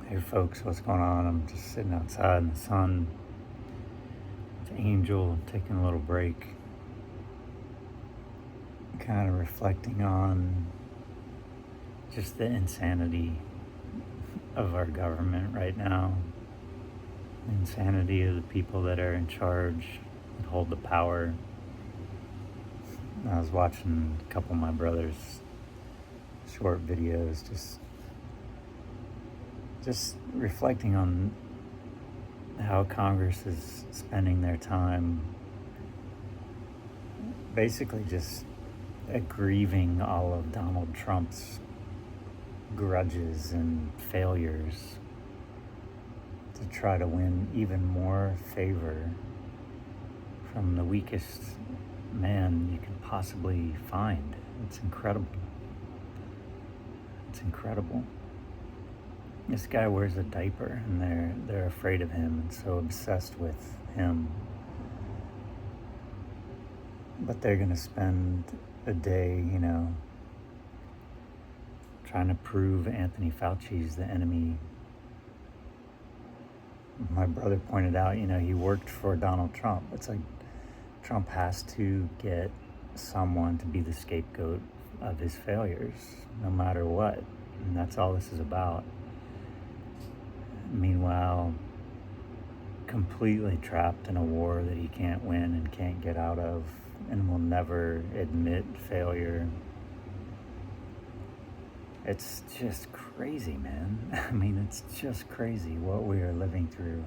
Hey folks, what's going on? I'm just sitting outside in the sun with Angel, taking a little break, kind of reflecting on just the insanity of our government right now, the insanity of the people that are in charge, that hold the power. I was watching a couple of my brother's short videos, just reflecting on how Congress is spending their time basically just grieving all of Donald Trump's grudges and failures to try to win even more favor from the weakest man you could possibly find. It's incredible. It's incredible. This guy wears a diaper and they're afraid of him and so obsessed with him. But they're gonna spend a day, trying to prove Anthony Fauci's the enemy. My brother pointed out, he worked for Donald Trump. It's like Trump has to get someone to be the scapegoat of his failures, no matter what. And that's all this is about. Meanwhile, completely trapped in a war that he can't win and can't get out of and will never admit failure. It's just crazy, man. I mean, it's just crazy what we are living through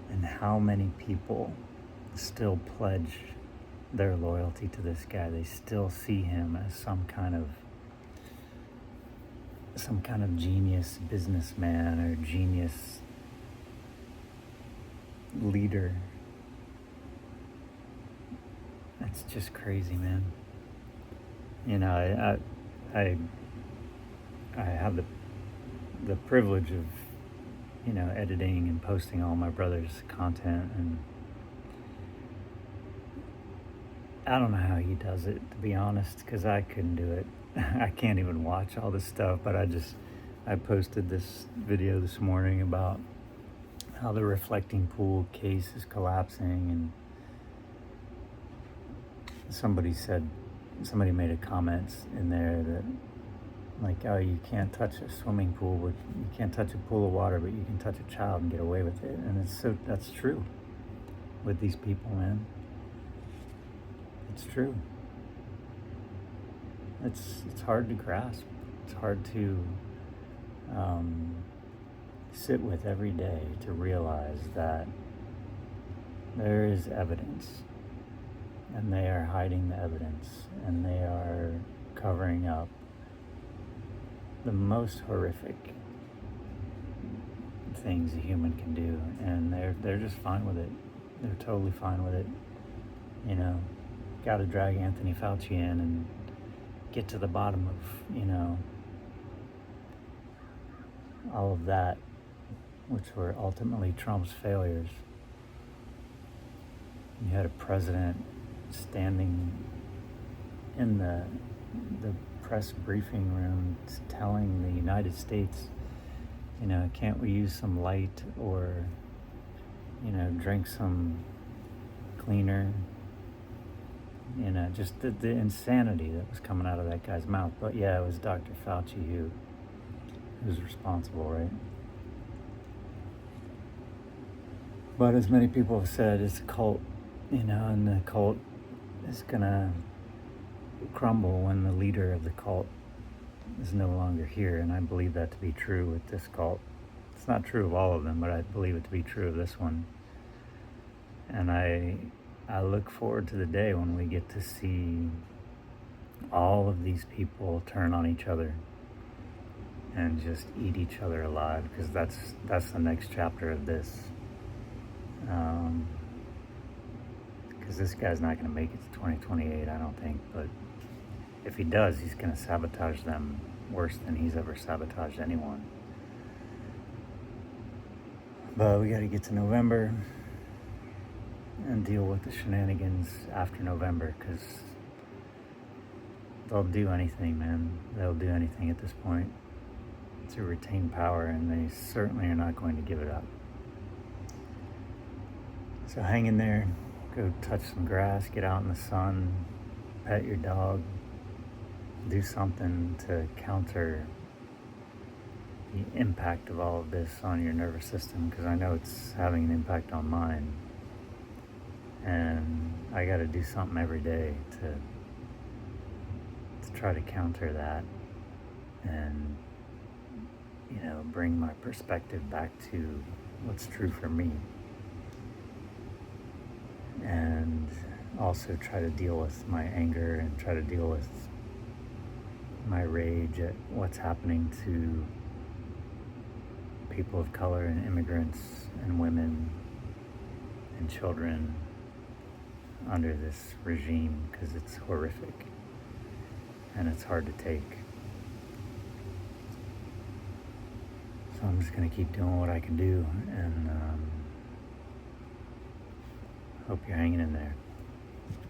and how many people still pledge their loyalty to this guy. They still see him as some kind of genius businessman or genius leader. It's just crazy, man. I have the privilege of editing and posting all my brother's content, and I don't know how he does it, to be honest, because I couldn't do it. I can't even watch all this stuff, but I posted this video this morning about how the reflecting pool case is collapsing, and somebody made a comment in there that, like, oh, you can't touch a swimming pool, but you can't touch a pool of water, but you can touch a child and get away with it. And that's true with these people, man. It's true. It's hard to grasp. It's hard to sit with every day to realize that there is evidence, and they are hiding the evidence, and they are covering up the most horrific things a human can do, and they're just fine with it. They're totally fine with it. Got to drag Anthony Fauci in and get to the bottom of all of that, which were ultimately Trump's failures. You had a president standing in the press briefing room telling the United States, can't we use some light, or drink some cleaner, just the insanity that was coming out of that guy's mouth. But yeah, it was Dr. Fauci who's responsible, right? But as many people have said, it's a cult, and the cult is gonna crumble when the leader of the cult is no longer here. And I believe that to be true with this cult. It's not true of all of them, but I believe it to be true of this one. And I look forward to the day when we get to see all of these people turn on each other and just eat each other alive, because that's the next chapter of this. Because this guy's not going to make it to 2028, I don't think. But if he does, he's going to sabotage them worse than he's ever sabotaged anyone. But we got to get to November and deal with the shenanigans after November, because they'll do anything, man. They'll do anything at this point. to retain power, and they certainly are not going to give it up. So hang in there, go touch some grass, get out in the sun, pet your dog, do something to counter the impact of all of this on your nervous system, because I know it's having an impact on mine. And I got to do something every day to try to counter that and, bring my perspective back to what's true for me. And also try to deal with my anger and try to deal with my rage at what's happening to people of color and immigrants and women and children under this regime, because it's horrific and it's hard to take. So I'm just going to keep doing what I can do, and hope you're hanging in there.